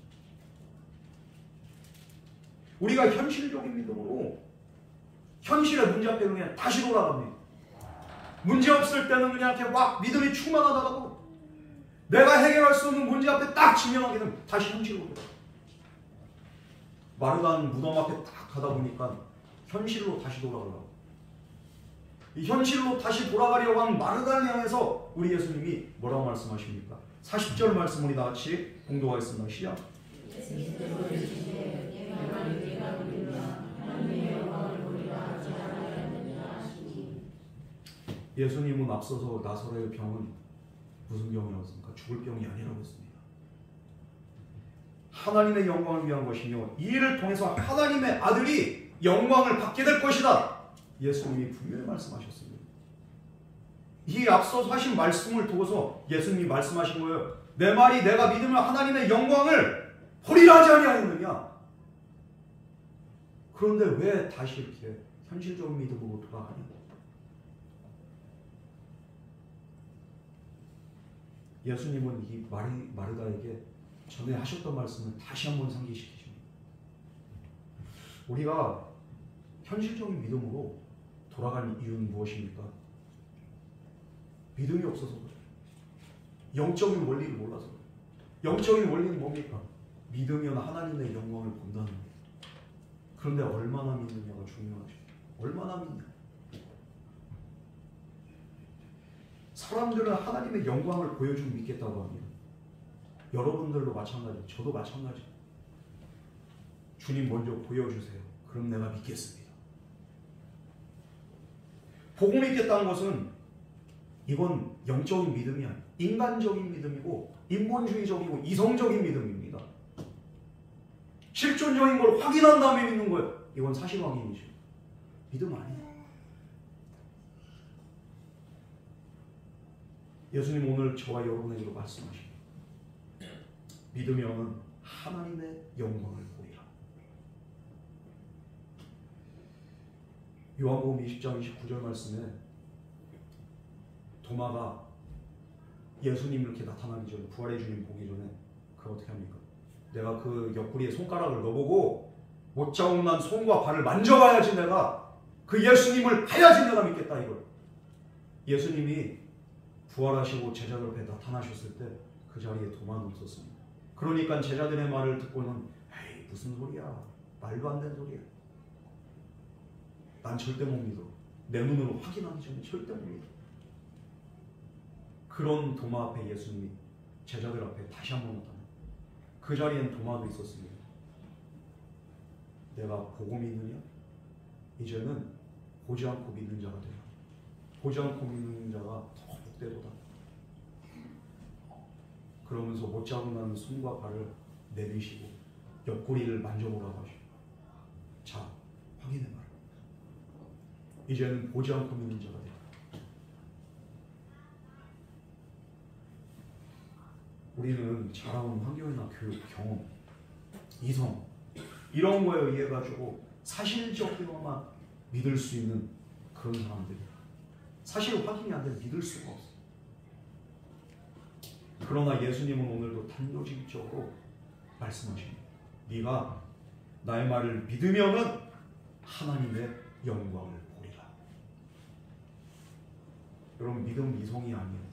[SPEAKER 1] 우리가 현실적인 믿음으로 현실의 문제 앞에 그냥 다시 돌아갑니다. 문제 없을 때는 그냥 이렇게 막 믿음이 충만하다고 내가 해결할 수 없는 문제 앞에 딱 직면하게 되면 다시 현실로 돌아가. 마르단 무덤 앞에 딱 가다 보니까 현실로 다시 돌아가려고. 이 현실로 다시 돌아가려고 하는 마르단을 향해서 우리 예수님이 뭐라고 말씀하십니까? 40절 말씀 우리 다 같이 공독하겠습니다. 시작. 예수님은 앞서서 나사로의 병은 무슨 병이라고 했습니까? 죽을 병이 아니라고 했습니다. 하나님의 영광을 위한 것이며 이 일을 통해서 하나님의 아들이 영광을 받게 될 것이다. 예수님이 분명히 말씀하셨습니다. 이 앞서서 하신 말씀을 두고서 예수님이 말씀하신 거예요. 내 말이 내가 믿으면 하나님의 영광을 보리라 하지 아니하였느냐. 그런데 왜 다시 이렇게 현실적인 믿음으로 돌아가냐. 예수님은 이 마르다에게 전에 하셨던 말씀을 다시 한번 상기시키십니다. 우리가 현실적인 믿음으로 돌아가는 이유는 무엇입니까? 믿음이 없어서 그래요. 영적인 원리를 몰라서 그래요. 영적인 원리는 뭡니까? 믿으면 하나님의 영광을 본다는 거예요. 그런데 얼마나 믿느냐가 중요하죠. 얼마나 믿냐. 사람들은 하나님의 영광을 보여주면 믿겠다고 합니다. 여러분들도 마찬가지, 저도 마찬가지. 주님 먼저 보여주세요. 그럼 내가 믿겠습니다. 복음 믿겠다는 것은 이건 영적인 믿음이 아니에요. 인간적인 믿음이고 인본주의적이고 이성적인 믿음입니다. 실존적인 걸 확인한 다음에 믿는 거예요. 이건 사실 확인이죠. 믿음 아니에요. 예수님 오늘 저와 여러분에게도 말씀하십니다. 믿으면 하나님의 영광을 보리라. 요한복음 20장 29절 말씀에 도마가 예수님 이렇게 나타나기 전에, 부활의 주님 보기 전에 그걸 어떻게 합니까? 내가 그 옆구리에 손가락을 넣어보고 못 자국 난 손과 발을 만져봐야지 내가 그 예수님을 봐야지 내가 믿겠다 이걸. 예수님이 부활하시고 제자들 앞에 나타나셨을 때 그 자리에 도마는 없었습니다. 그러니까 제자들의 말을 듣고는 에이 무슨 소리야, 말도 안 되는 소리야, 난 절대 못 믿어, 내 눈으로 확인하기 전에 절대 못 믿어. 그런 도마 앞에 예수님이 제자들 앞에 다시 한번 나타나요. 그 자리엔 도마도 있었습니다. 내가 보고 믿느냐? 이제는 보지 않고 믿는 자가 되라. 보지 않고 믿는 자가 더 복되도다. 그러면서 못 자국 나는 손과 발을 내미시고 옆구리를 만져보라고 하시고, 자, 확인해봐라. 이제는 보지 않고 믿는 자가 되라. 우리는 자라온 환경이나 교육, 경험, 이성 이런 거에 의해 가지고 사실적으로만 믿을 수 있는 그런 사람들이야. 사실 확인이 안 되면 믿을 수가 없어. 그러나 예수님은 오늘도 단도직입적으로 말씀하십니다. 네가 나의 말을 믿으면은 하나님의 영광을 보리라. 여러분, 믿음은 이성이 아니에요.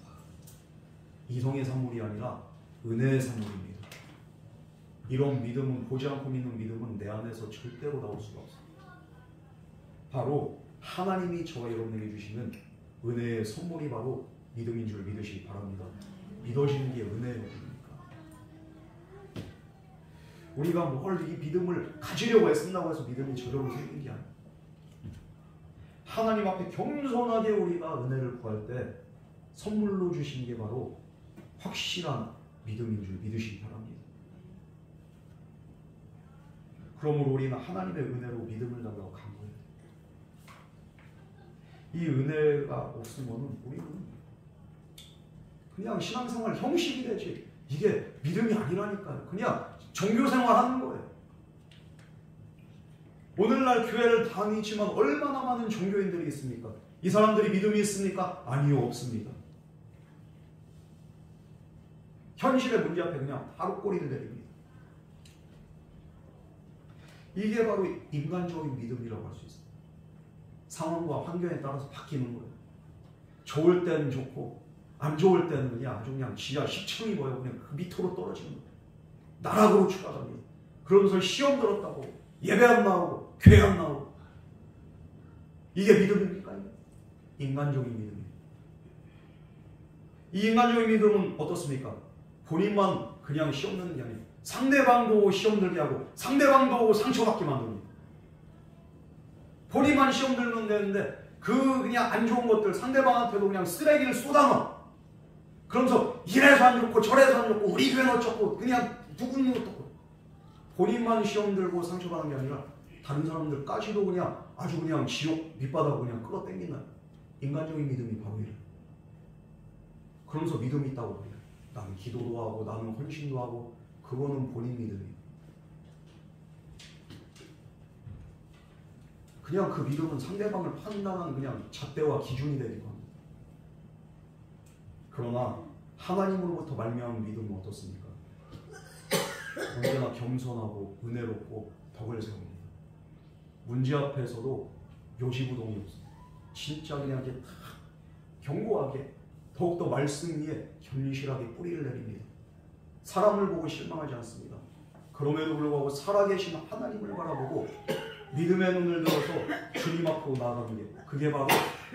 [SPEAKER 1] 이성의 산물이 아니라 은혜의 산물입니다. 이런 믿음은, 보지 않고 믿는 믿음은 내 안에서 절대로 나올 수가 없습니다. 바로 하나님이 저와 여러분에게 주시는 은혜의 선물이 바로 믿음인 줄 믿으시기 바랍니다. 믿어지는 게 은혜의 법입니까? 우리가 뭘 이 믿음을 가지려고 애쓴다고 해서 믿음이 저절로 생긴 게 아니에요. 하나님 앞에 겸손하게 우리가 은혜를 구할 때 선물로 주신 게 바로 확실한 믿음인 줄 믿으시기 바랍니다. 그러므로 우리는 하나님의 은혜로 믿음을 달라고 간구해야 돼요. 이 은혜가 없으면 우리는 그냥 신앙생활 형식이 되지, 이게 믿음이 아니라니까요. 그냥 종교생활 하는 거예요. 오늘날 교회를 다니지만 얼마나 많은 종교인들이 있습니까? 이 사람들이 믿음이 있습니까? 아니요, 없습니다. 현실의 문제 앞에 그냥 바로 꼬리를 내립니다. 이게 바로 인간적인 믿음이라고 할 수 있어요. 상황과 환경에 따라서 바뀌는 거예요. 좋을 때는 좋고 안 좋을 때는 그냥 아주 그냥 지하 10층이 보여 그냥 그 밑으로 떨어지는 거예요. 나락으로 추락합니다. 그러면서 시험 들었다고 예배 안 나오고 교회 안 나오고 이게 믿음입니까? 인간적인 믿음이에요. 이 인간적인 믿음은 어떻습니까? 본인만 그냥 시험 드는 게 아니에요. 상대방도 시험 들게 하고 상대방도 상처받게 만듭니다. 본인만 시험 들면 되는데 그 그냥 안 좋은 것들 상대방한테도 그냥 쓰레기를 쏟아놔. 그러면서 이래서 안 좋고 저래서 안 좋고 우리 교회는 어쩌고 그냥 누구는 어떻고 본인만 시험 들고 상처받는 게 아니라 다른 사람들까지도 그냥 아주 그냥 지옥 밑바닥 그냥 끌어당기는 인간적인 믿음이 바로 이래요. 그러면서 믿음이 있다고 그래요. 나는 기도도 하고 나는 헌신도 하고 그거는 본인 믿음이에요. 그냥 그 믿음은 상대방을 판단하는 그냥 잣대와 기준이 되기도 합니다. 그러나 하나님으로부터 말미암은 믿음은 어떻습니까? 언제나 겸손하고 은혜롭고 덕을 세웁니다. 문제 앞에서도 요지부동이 없어요. 진짜 그냥 이렇게 딱 견고하게 더욱더 말씀 위에 견실하게 뿌리를 내립니다. 사람을 보고 실망하지 않습니다. 그럼에도 불구하고 살아계신 하나님을 바라보고 믿음의 눈을 들어서 주님 앞으로 나아가는 게 그게 바로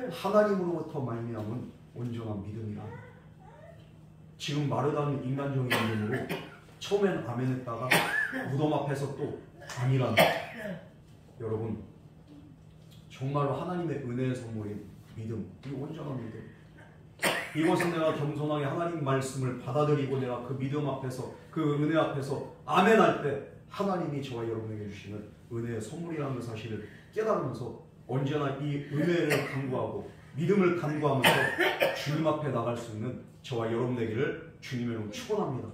[SPEAKER 1] 하나님으로부터 말미암은 온전한 믿음이라. 지금 마르다는 인간적인 믿음으로 처음엔 아멘했다가 무덤 앞에서 또 아니라는 여러분 정말로 하나님의 은혜의 선물인 믿음, 이 온전한 믿음. 이것은 내가 겸손하게 하나님 말씀을 받아들이고 내가 그 믿음 앞에서 그 은혜 앞에서 아멘할 때 하나님이 저와 여러분에게 주시는 은혜의 선물이라는 사실을 깨달으면서 언제나 이 은혜를 간구하고 믿음을 간구하면서 주님 앞에 나갈 수 있는 저와 여러분 되기를 주님의 이름으로 축원합니다.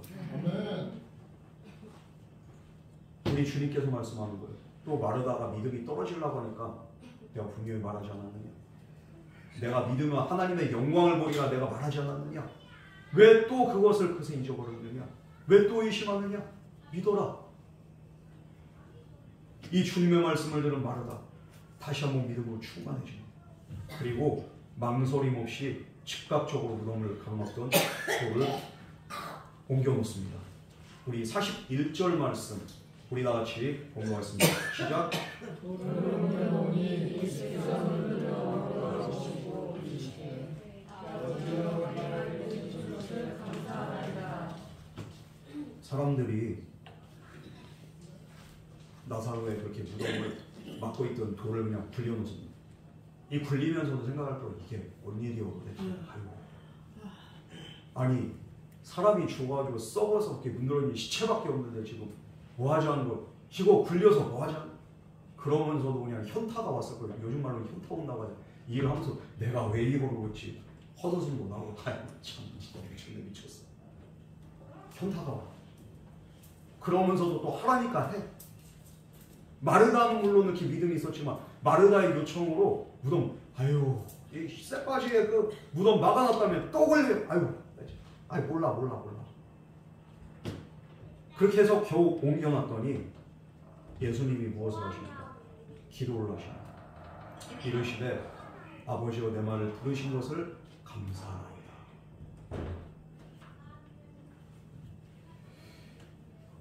[SPEAKER 1] 우리 주님께서 말씀하는 거예요. 또 마르다가 믿음이 떨어지려고 하니까 내가 분명히 말하지 않았느냐? 내가 믿으면 하나님의 영광을 보리라 내가 말하지 않았느냐? 왜 또 그것을 그새 잊어버렸느냐? 왜 또 의심하느냐? 믿어라. 이 주님의 말씀을 들은 마르다 다시 한번 믿음으로 충만해집니다. 그리고 망설임 없이 즉각적으로 무덤을 가로막던 돌을 옮겨놓습니다. 우리 41절 말씀 우리 다 같이 공부하겠습니다. 시작. 사람들이 나사로의 그렇게 무덤을 막고 있던 돌을 그냥 굴려놓습니다. 이 굴리면서도 생각할 거예요. 이게 뭔 일이오 도대체. 아이고. 아니 사람이 죽어가지고 썩어서 이렇게 문드러진 시체밖에 없는데 지금 뭐 하자는 거? 이거 굴려서 뭐 하자는? 그러면서도 그냥 현타가 왔을 거예요. 요즘 말로 현타 온다고 하죠. 일을 하면서 내가 왜 이거를 그렇지? 헛웃음도 나오고 참 진짜 미쳤어. 현타가 와. 그러면서도 또 하라니까 해. 마르다는 물론 이렇게 믿음이 있었지만 마르다의 요청으로 무덤 아유 이 쇠바지에 그 무덤 막아놨다면 또 걸려. 아유 몰라. 그렇게 해서 겨우 옮겨놨더니 예수님이 무엇을 하십니까? 기도를 하십니다. 이르시되 아버지여 내 말을 들으신 것을 감사하나이다.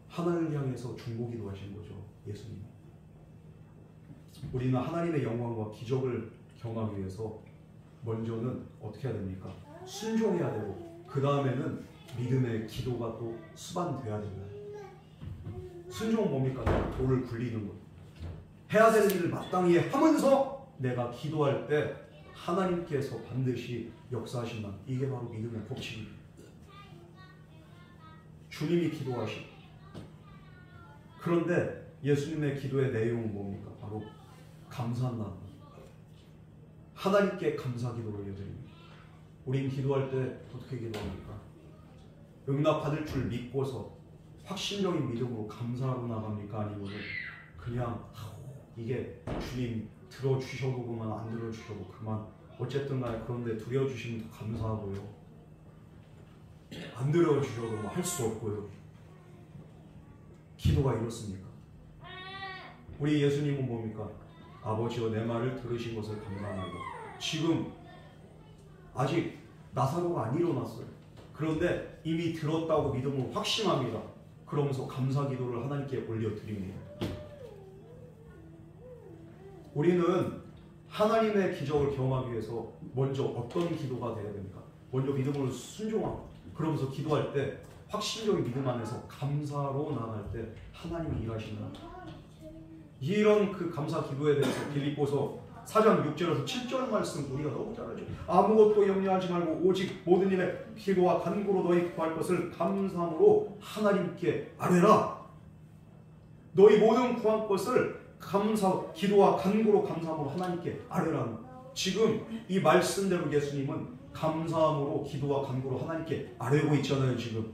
[SPEAKER 1] 하나님을 향해서 중보기도 하신 거죠. 예수님. 우리는 하나님의 영광과 기적을 경험하기 위해서 먼저는 어떻게 해야 됩니까? 순종해야 되고 그 다음에는 믿음의 기도가 또 수반돼야 됩니다. 순종은 뭡니까? 돌을 굴리는 것. 해야 될 일을 마땅히 하면서 내가 기도할 때 하나님께서 반드시 역사하신다. 이게 바로 믿음의 법칙입니다. 주님이 기도하시고 그런데 예수님의 기도의 내용은 뭡니까? 바로 감사한다. 하나님께 감사 기도를 드립니다. 우린 기도할 때 어떻게 기도합니까? 응답 받을 줄 믿고서 확신적인 믿음으로 감사하고 나갑니까? 아니면 그냥 이게 주님 들어주셔도 그만 안 들어주셔도 그만 어쨌든 간에 그런데 들어주시면 더 감사하고요. 안 들어주셔도 뭐 할 수 없고요. 기도가 이렇습니까? 우리 예수님은 뭡니까? 아버지여 내 말을 들으신 것을 감사합니다. 지금 아직 나사로가 안 일어났어요. 그런데 이미 들었다고 믿음으로 확신합니다. 그러면서 감사 기도를 하나님께 올려드립니다. 우리는 하나님의 기적을 경험하기 위해서 먼저 어떤 기도가 돼야 됩니까? 먼저 믿음으로 순종하고, 그러면서 기도할 때 확신적인 믿음 안에서 감사로 나아갈 때 하나님이 일하신다. 이런 그 감사 기도에 대해서 빌립보서 4장 6절에서 7절 말씀 우리가 너무 잘 알죠. 아무것도 염려하지 말고 오직 모든 일에 기도와 간구로 너희 구할 것을 감사함으로 하나님께 아뢰라. 너희 모든 구한 것을 기도와 간구로 감사함으로 하나님께 아뢰라. 지금 이 말씀대로 예수님은 감사함으로 기도와 간구로 하나님께 아뢰고 있잖아요. 지금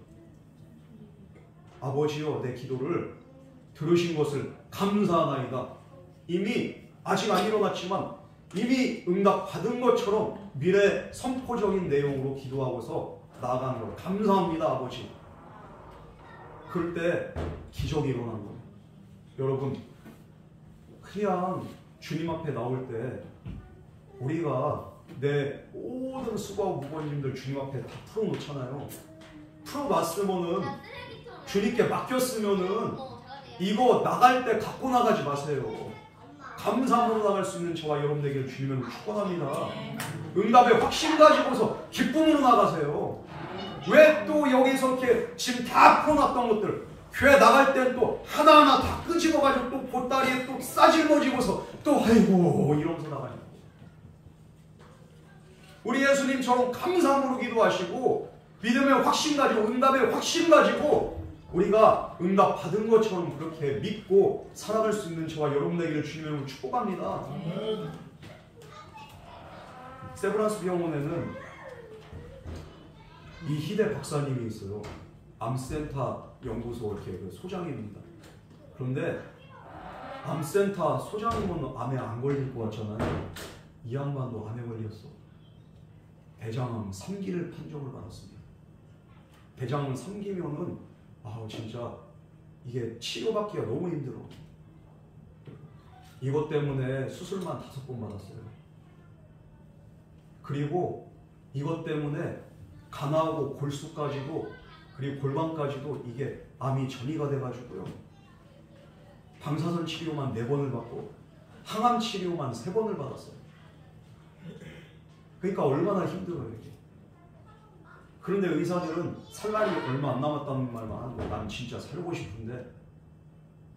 [SPEAKER 1] 아버지여 내 기도를 들으신 것을 감사하나이다. 이미 아직 안 일어났지만 이미 응답받은 것처럼 미래 선포적인 내용으로 기도하고서 나아가는 거예요. 감사합니다 아버지. 그럴 때 기적이 일어나는 거예요. 여러분 그냥 주님 앞에 나올 때 우리가 내 모든 수고하고 무거운 짐들 주님 앞에 다 풀어놓잖아요. 풀어놨으면은 주님께 맡겼으면은 이거 나갈 때 갖고 나가지 마세요. 감사함으로 나갈 수 있는 저와 여러분에게 주님을 축원합니다. 응답의 확신 가지고서 기쁨으로 나가세요. 왜 또 여기서 이렇게 지금 다 풀어놨던 것들 교회 나갈 땐 또 하나하나 다 끄집어가지고 또 보따리에 또 싸질러지고서 또 아이고 이러면서 나가요. 우리 예수님처럼 감사함으로 기도하시고 믿음의 확신 가지고 응답의 확신 가지고 우리가 응답 받은 것처럼 그렇게 믿고 살아갈 수 있는 저와 여러분에게를 주님으로 축복합니다. 세브란스 병원에는 이희대 박사님이 있어요. 암센터 연구소 이렇게 그 소장입니다. 그런데 암센터 소장님은 암에 안 걸릴 것 같잖아요. 이 양반도 암에 걸렸어. 대장암 3기를 판정을 받았습니다. 대장암 3기면은 진짜 이게 치료받기가 너무 힘들어. 이것 때문에 수술만 5번 받았어요. 그리고 이것 때문에 간하고 골수까지도 그리고 골반까지도 이게 암이 전이가 돼가지고요. 방사선 치료만 4번을 받고 항암 치료만 3번을 받았어요. 그러니까 얼마나 힘들어요 이게. 그런데 의사들은 살 날이 얼마 안 남았다는 말만 하는 거예요. 난 진짜 살고 싶은데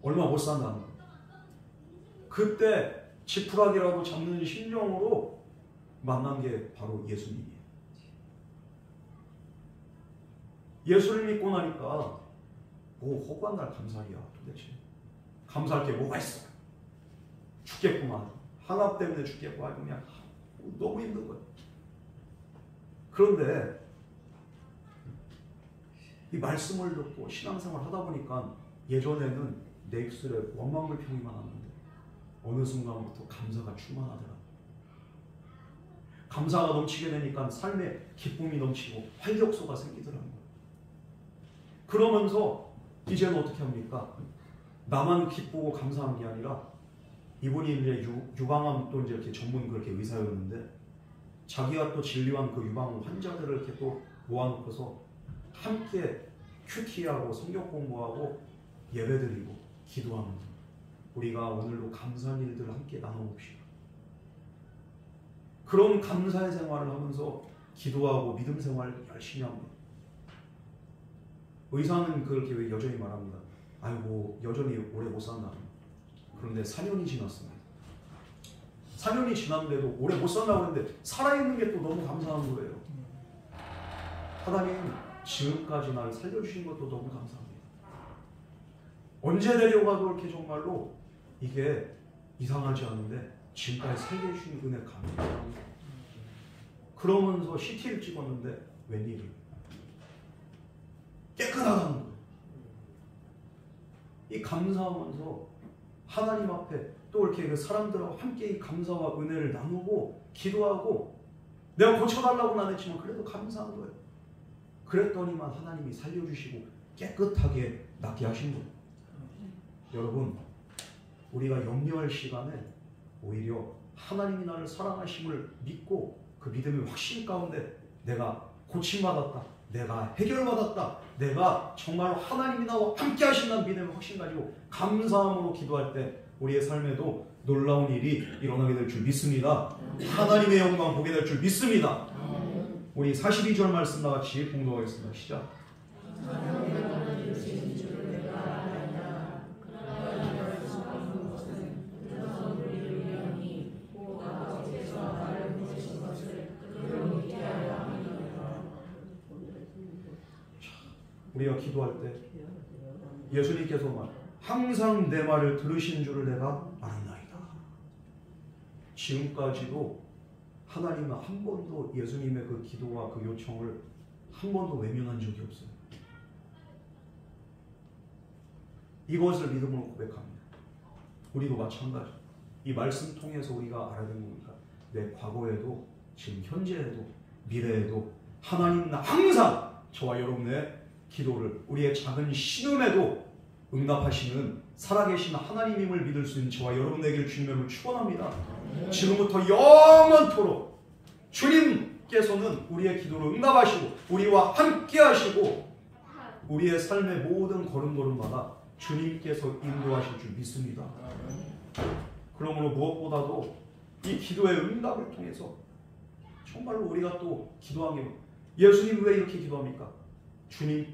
[SPEAKER 1] 얼마 못 산다는 거예요. 그때 지푸라기라도 잡는 심정으로 만난 게 바로 예수님이에요. 예수를 믿고 나니까 허구한 날 감사이야. 도대체 감사할 게 뭐가 있어. 죽겠구만. 항암 때문에 죽겠구만. 그냥 너무 힘든 거예요. 그런데 이 말씀을 듣고 신앙생활 하다 보니까 예전에는 내 입술에 원망불평이만 하는데 어느 순간부터 감사가 충만하더라. 감사가 넘치게 되니까 삶에 기쁨이 넘치고 활력소가 생기더라는 거예요. 그러면서 이제는 어떻게 합니까? 나만 기쁘고 감사한 게 아니라 이분이 이제 유방암 또 이제 이렇게 전문 그렇게 의사였는데 자기가 또 진료한 그 유방암 환자들을 이렇게 또 모아놓고서 함께 큐티하고 성경 공부하고 예배드리고 기도하는 우리가 오늘도 감사한 일들을 함께 나눠봅시다. 그런 감사의 생활을 하면서 기도하고 믿음 생활을 열심히 합니다. 의사는 그렇게 여전히 말합니다. 아이고 여전히 오래 못 산다. 그런데 4년이 지났습니다. 4년이 지났는데도 오래 못 산다고 하는데 살아있는 게 또 너무 감사한 거예요. 하나님 지금까지 날 살려주신 것도 너무 감사합니다. 언제 데려가도 이렇게 정말로 이게 이상하지 않은데 지금까지 살려주신 은혜 감사합니다. 그러면서 CT를 찍었는데 웬일이에요? 깨끗하다는 거예요. 이 감사하면서 하나님 앞에 또 이렇게 그 사람들하고 함께 이 감사와 은혜를 나누고 기도하고 내가 고쳐달라고는 안 했지만 그래도 감사한 거예요. 그랬더니만 하나님이 살려주시고 깨끗하게 낫게 하신 거예요. 여러분 우리가 염려할 시간에 오히려 하나님이 나를 사랑하심을 믿고 그 믿음의 확신 가운데 내가 고침받았다, 내가 해결받았다, 내가 정말 하나님이 나와 함께 하신다는 믿음의 확신 가지고 감사함으로 기도할 때 우리의 삶에도 놀라운 일이 일어나게 될 줄 믿습니다. 하나님의 영광 보게 될 줄 믿습니다. 우리 42절 말씀 나같이 봉독하겠습니다. 시작. 우리가 기도할 때 예수님께서 항상 내 말을 들으신 줄을 내가 아나이다. 지금까지도 하나님은 한 번도 예수님의 그 기도와 그 요청을 한 번도 외면한 적이 없어요. 이것을 믿음으로 고백합니다. 우리도 마찬가지. 이 말씀 통해서 우리가 알아야 되는 겁니다. 내 과거에도 지금 현재에도 미래에도 하나님은 항상 저와 여러분의 기도를 우리의 작은 신음에도 응답하시는 살아계신 하나님임을 믿을 수 있는 저와 여러분에게 주님을 축원합니다. 지금부터 영원토록 주님께서는 우리의 기도를 응답하시고 우리와 함께 하시고 우리의 삶의 모든 걸음걸음마다 주님께서 인도하실 줄 믿습니다. 그러므로 무엇보다도 이 기도의 응답을 통해서 정말로 우리가 또 기도한 게 예수님 왜 이렇게 기도합니까? 주님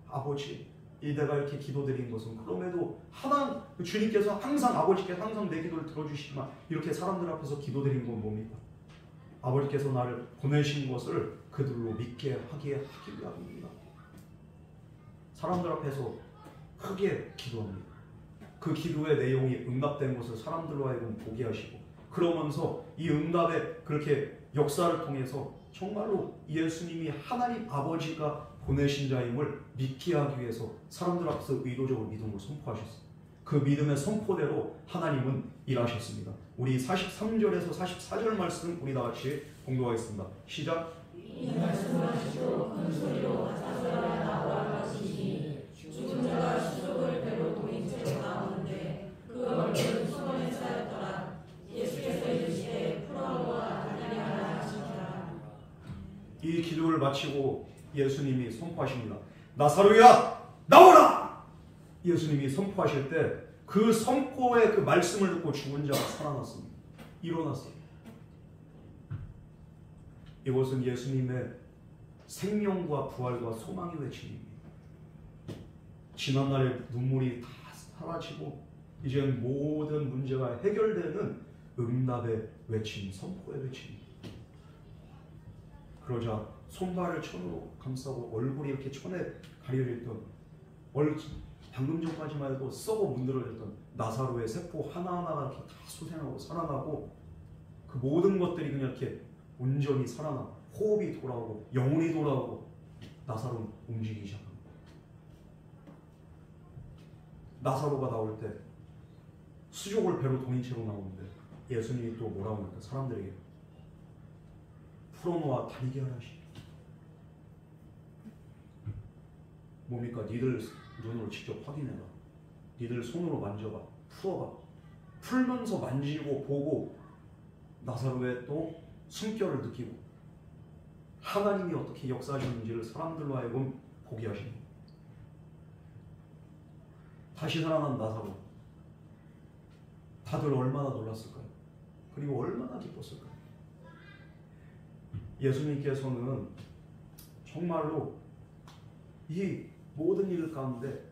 [SPEAKER 1] 아버지 내가 이렇게 기도드린 것은 그럼에도 주님께서 항상 아버지께서 항상 내 기도를 들어주시지만 이렇게 사람들 앞에서 기도드린 건 뭡니까? 아버지께서 나를 보내신 것을 그들로 믿게 하기 위함입니다. 사람들 앞에서 크게 기도합니다. 그 기도의 내용이 응답된 것을 사람들로 하여금 보게 하시고 그러면서 이 응답의 그렇게 역사를 통해서 정말로 예수님이 하나님 아버지가 보내신 자임을 믿게 하기 위해서 사람들 앞에서 의도적으로 믿음을 선포하셨습니다. 그 믿음의 선포대로 하나님은 일하셨습니다. 우리 43절에서 44절 말씀 우리 다같이 공독하겠습니다. 시작.
[SPEAKER 2] 이 말씀하시고 큰 소리로 사자가 나오라 하시니 죽은 자가 수족을 배로 동인 채로 나오는데 그 얼굴은 수건에 쌓였더라. 예수께서 이르시되 풀어놓아 달리하라 하시니라.
[SPEAKER 1] 이 기도를 마치고 예수님이 선포하십니다. 나사로야 나오라! 예수님이 선포하실 때 그 선포의 그 말씀을 듣고 죽은 자가 살아났습니다. 일어났어요. 이것은 예수님의 생명과 부활과 소망의 외침입니다. 지난날의 눈물이 다 사라지고 이제 모든 문제가 해결되는 응답의 외침, 선포의 외침입니다. 그러자 손발을 천으로 감싸고 얼굴이 이렇게 천에 가려졌던 방금 전까지만 해도 썩어 문드러졌던 나사로의 세포 하나하나가 이렇게 다 소생하고 살아나고 그 모든 것들이 그냥 이렇게 온전히 살아나 호흡이 돌아오고 영혼이 돌아오고 나사로는 움직이기 시작합니다. 나사로가 나올 때 수족을 배로 동인 채로 나오는데 예수님이 또 뭐라고 합니까? 사람들에게 풀어놓아 다니게 하시니 뭡니까? 니들 눈으로 직접 확인해라. 니들 손으로 만져봐. 풀어봐. 풀면서 만지고 보고 나사로의 또 숨결을 느끼고 하나님이 어떻게 역사하셨는지를 사람들로 하여금 보게 하시는 거예요. 다시 살아난 나사로. 다들 얼마나 놀랐을까요? 그리고 얼마나 기뻤을까요? 예수님께서는 정말로 이 모든 일 가운데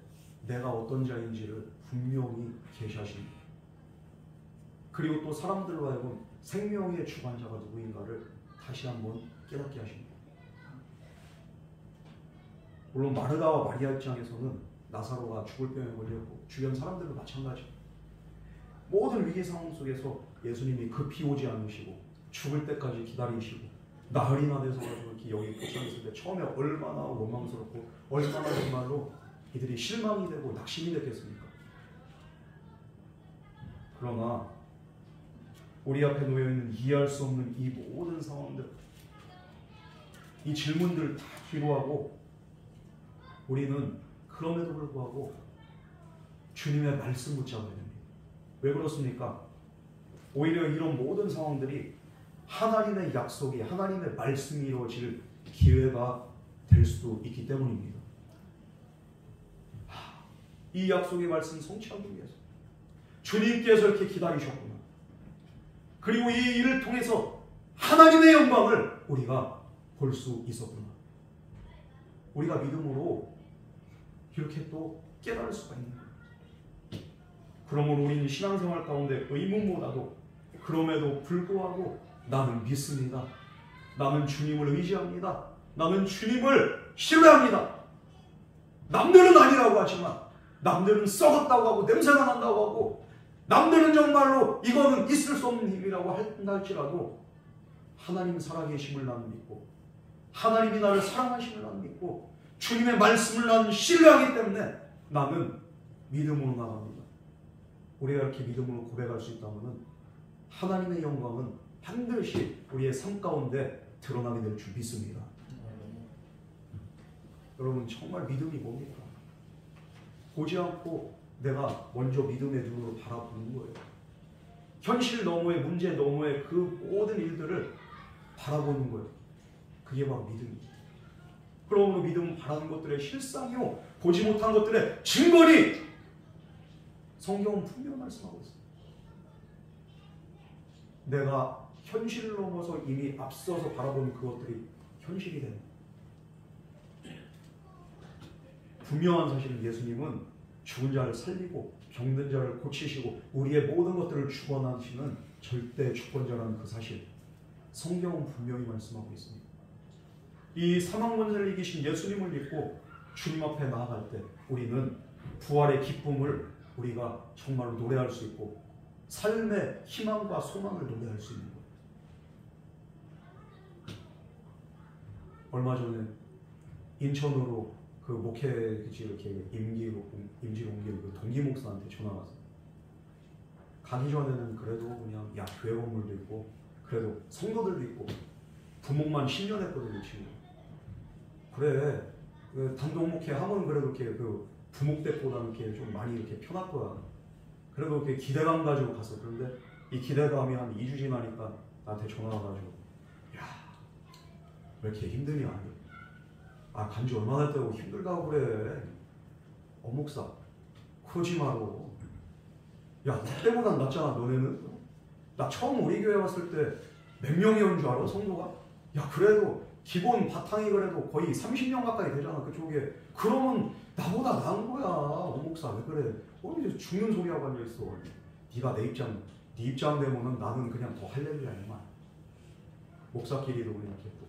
[SPEAKER 1] 내가 어떤 자인지를 분명히 계시하십니다. 그리고 또 사람들로 하여금 생명의 주관자가 누구인가를 다시 한번 깨닫게 하십니다. 물론 마르다와 마리아 입장에서는 나사로가 죽을 병에 걸렸고 주변 사람들도 마찬가지. 모든 위기 상황 속에서 예수님이 급히 오지 않으시고 죽을 때까지 기다리시고 나흘이나 돼서 이렇게 여기 도착했을 때 처음에 얼마나 원망스럽고 얼마나 정말로 이들이 실망이 되고 낙심이 됐겠습니까? 그러나 우리 앞에 놓여있는 이해할 수 없는 이 모든 상황들, 이 질문들 다 뒤로하고 우리는 그럼에도 불구하고 주님의 말씀 붙잡아야 됩니다. 왜 그렇습니까? 오히려 이런 모든 상황들이 하나님의 약속이, 하나님의 말씀이 이루어질 기회가 될 수도 있기 때문입니다. 이 약속의 말씀 성취하기 위해서 주님께서 이렇게 기다리셨구나. 그리고 이 일을 통해서 하나님의 영광을 우리가 볼 수 있었구나. 우리가 믿음으로 이렇게 또 깨달을 수가 있는 거예요. 그러므로 우리는 신앙생활 가운데 의문보다도 그럼에도 불구하고 나는 믿습니다. 나는 주님을 의지합니다. 나는 주님을 신뢰합니다. 남들은 아니라고 하지만, 남들은 썩었다고 하고 냄새가 난다고 하고, 남들은 정말로 이거는 있을 수 없는 일이라고 한다 할지라도 하나님 살아계심을 나는 믿고, 하나님이 나를 사랑하심을 나는 믿고, 주님의 말씀을 나는 신뢰하기 때문에 나는 믿음으로 나갑니다. 우리가 이렇게 믿음으로 고백할 수 있다면 하나님의 영광은 반드시 우리의 삶 가운데 드러나게 될 줄 믿습니다. 여러분, 정말 믿음이 뭡니까? 보지 않고 내가 먼저 믿음의 눈으로 바라보는 거예요. 현실 너머의, 문제 너머의 그 모든 일들을 바라보는 거예요. 그게 바로 믿음이에요. 그러므로 믿음은 바라는 것들의 실상이요, 보지 못한 것들의 증거니 성경은 분명히 말씀하고 있어요. 내가 현실을 넘어서 이미 앞서서 바라보는 그것들이 현실이 되는 거예요. 분명한 사실은 예수님은 죽은 자를 살리고 병든 자를 고치시고 우리의 모든 것들을 주관하시는 절대 주권자라는 그 사실, 성경은 분명히 말씀하고 있습니다. 이 사망 권세를 이기신 예수님을 믿고 주님 앞에 나아갈 때 우리는 부활의 기쁨을 우리가 정말로 노래할 수 있고 삶의 희망과 소망을 노래할 수 있는 거예요. 얼마 전에 인천으로 그 목회지 이렇게 임지로 옮길 그 동기 목사한테 전화가 왔어요. 가기 전에는 그래도 그냥 교회 건물도 있고 그래도 성도들도 있고 부목만 10년 했거든요, 지금. 그래, 그 단독 목회 하면 그래도 이렇게 그 부목 때보다는 이렇게 좀 많이 이렇게 편할 거야. 그래도 이렇게 기대감 가지고 갔어. 그런데 이 기대감이 한 2주 지나니까 나한테 전화가 가지고, 야, 왜 이렇게 힘드냐? 간지 얼마나 됐다고 힘들다고 그래. 목사, 그러지 마로. 야, 나 때보단 낫잖아, 너네는. 나 처음 우리 교회 왔을 때 몇 명이 온 줄 알아, 성도가? 야, 그래도 기본 바탕이 그래도 거의 30명 가까이 되잖아, 그쪽에. 그러면 나보다 나은 거야. 목사, 왜 그래? 이제 죽는 소리하고 앉아있어. 네가 네 입장 되면은 나는 그냥 더 할렐루야만. 목사끼리도 그냥 이렇게 또.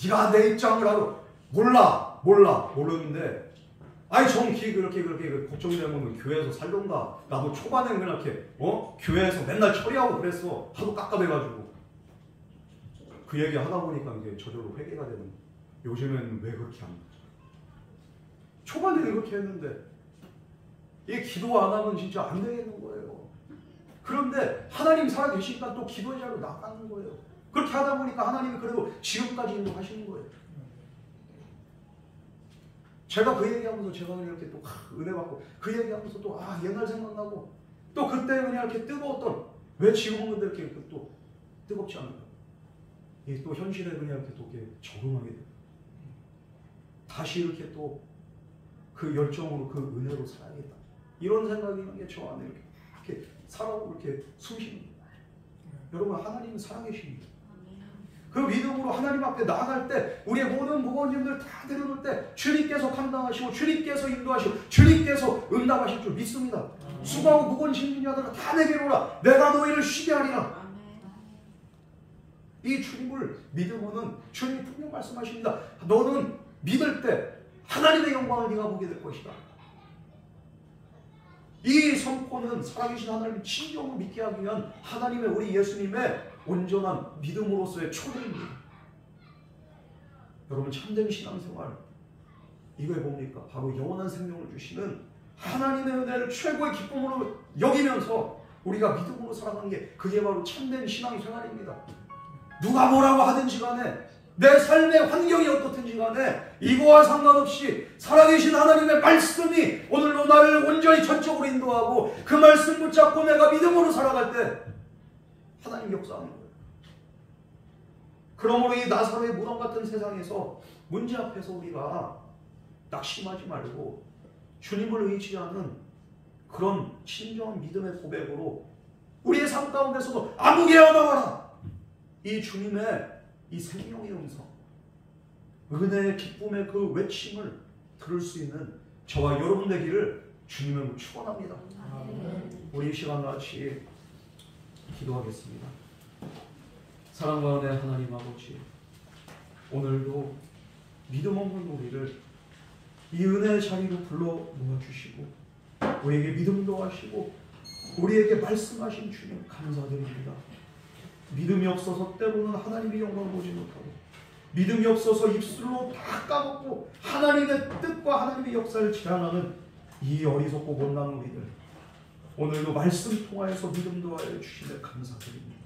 [SPEAKER 1] 네가 내 입장을 하고 모르는데, 그렇게 걱정되면 교회에서 살던가. 나도 초반에 그냥 이렇게 교회에서 맨날 처리하고 그랬어. 하도 깝깝해가지고. 그 얘기 하다 보니까 이제 저절로 회개가 되는. 요즘엔 왜 그렇게 합니까? 초반에는 그렇게 했는데 이 기도 안 하면 진짜 안 되겠는 거예요. 그런데 하나님 살아계시니까 또 기도의 자리로 나가는 거예요. 그렇게 하다 보니까 하나님이 그래도 지금까지 인도하시는 거예요. 제가 그 얘기하면서 제가 그냥 이렇게 또 은혜 받고 그 얘기하면서 또 옛날 생각나고 또 그때 그냥 이렇게 뜨거웠던, 왜 지금은 근데 이렇게 또 뜨겁지 않을까? 이게 또 현실에 그냥 이렇게 또 이렇게 적응하게 돼요. 다시 이렇게 또 그 열정으로 그 은혜로 살아야겠다. 이런 생각이 있는 게 저 안에 이렇게 살아오고 이렇게 숨쉽니다. 여러분, 하나님은 살아계십니다. 그 믿음으로 하나님 앞에 나아갈 때 우리의 모든 무거운 다 내려놓을 때 주님께서 감당하시고 주님께서 인도하시고 주님께서 응답하실 줄 믿습니다. 수고하고 무거운 짐진 자들아 다 내게로 오라. 내가 너희를 쉬게 하리라. 이 주님을 믿으면은 주님이 분명 말씀하십니다. 너는 믿을 때 하나님의 영광을 네가 보게 될 것이다. 이 선포는 살아계신 하나님을 진정으로 믿게 하기 위한 하나님의, 우리 예수님의 온전한 믿음으로서의 초대입니다. 여러분, 참된 신앙생활 이거에 뭡니까? 바로 영원한 생명을 주시는 하나님의 은혜를 최고의 기쁨으로 여기면서 우리가 믿음으로 살아가는 게, 그게 바로 참된 신앙생활입니다. 누가 뭐라고 하든지 간에 내 삶의 환경이 어떻든지 간에 이거와 상관없이 살아계신 하나님의 말씀이 오늘도 나를 온전히 전적으로 인도하고 그 말씀 붙잡고 내가 믿음으로 살아갈 때 하나님 역사하는 거예요. 그러므로 이 나사로의 무덤 같은 세상에서 문제 앞에서 우리가 낙심하지 말고 주님을 의지하는 그런 진정한 믿음의 고백으로 우리의 삶 가운데서도 아무개야 나와라, 이 주님의 이 생명의 음성, 은혜의 기쁨의 그 외침을 들을 수 있는 저와 여러분 되기를 주님을 축원합니다. 우리 이 시간 같이 기도하겠습니다. 사랑과 은혜 하나님 아버지, 오늘도 믿음 없는 우리를 이 은혜의 자리로 불러 모아주시고 우리에게 믿음도 하시고 우리에게 말씀하신 주님 감사드립니다. 믿음이 없어서 때로는 하나님의 영광을 보지 못하고, 믿음이 없어서 입술로 다 까먹고 하나님의 뜻과 하나님의 역사를 제한하는 이 어리석고 못난 우리들, 오늘도 말씀 통하여서 믿음도 하여 주시며 감사드립니다.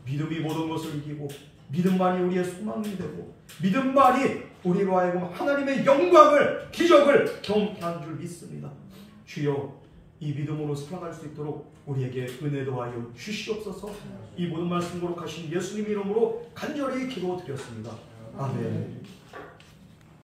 [SPEAKER 1] 믿음이 모든 것을 이기고 믿음만이 우리의 소망이 되고 믿음만이 우리로 하여금 하나님의 영광을, 기적을 경험케 하는 줄 믿습니다. 주여, 이 믿음으로 살아갈 수 있도록 우리에게 은혜도 하여 주시옵소서. 이 모든 말씀 거룩하신 예수님 이름으로 간절히 기도드렸습니다. 아멘.